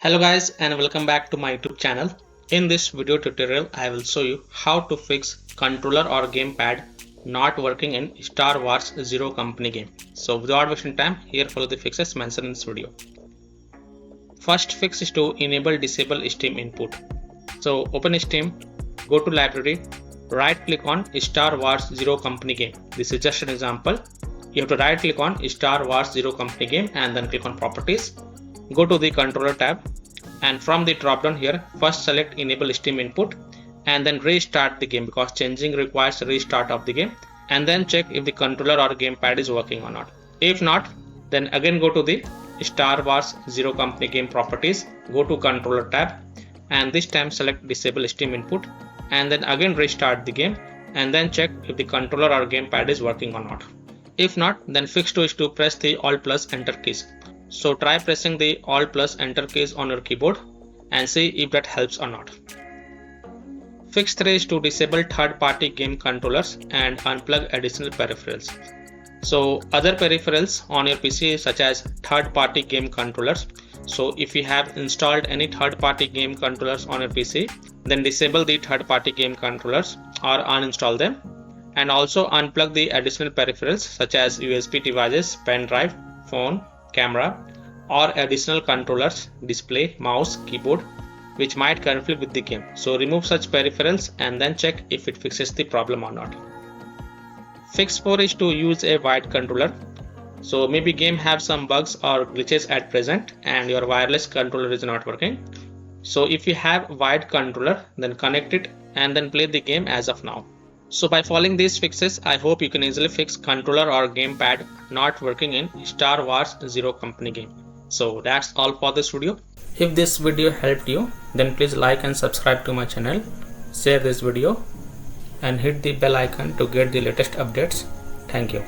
Hello guys and welcome back to my YouTube channel. In this video tutorial I will show you how to fix controller or gamepad not working in Star Wars Zero Company game. So without wasting time, here follow the fixes mentioned in this video. First fix is to enable disable Steam input. So open Steam, go to library, right click on Star Wars Zero Company game. This is just an example. You have to right click on Star Wars Zero Company game and then click on properties. Go to the controller tab and from the drop down here first select enable Steam input and then restart the game because changing requires restart of the game, and then check if the controller or gamepad is working or not. If not, then again go to the Star Wars Zero Company game properties, go to controller tab and this time select disable Steam input and then again restart the game and then check if the controller or gamepad is working or not. If not, then fix 2 is to press the Alt plus Enter keys. So try pressing the Alt plus Enter keys on your keyboard and see if that helps or not. Fix 3 is to disable third-party game controllers and unplug additional peripherals. So other peripherals on your PC such as third-party game controllers. So if you have installed any third-party game controllers on your PC, then disable the third-party game controllers or uninstall them, and also unplug the additional peripherals such as USB devices, pen drive, phone, camera, or additional controllers, display, mouse, keyboard, which might conflict with the game. So remove such peripherals and then check if it fixes the problem or not. Fix 4 is to use a wired controller. So maybe game have some bugs or glitches at present and your wireless controller is not working. So if you have wired controller, then connect it and then play the game as of now. So by following these fixes, I hope you can easily fix controller or gamepad not working in Star Wars Zero Company game. So that's all for this video. If this video helped you, then please like and subscribe to my channel, share this video and hit the bell icon to get the latest updates. Thank you.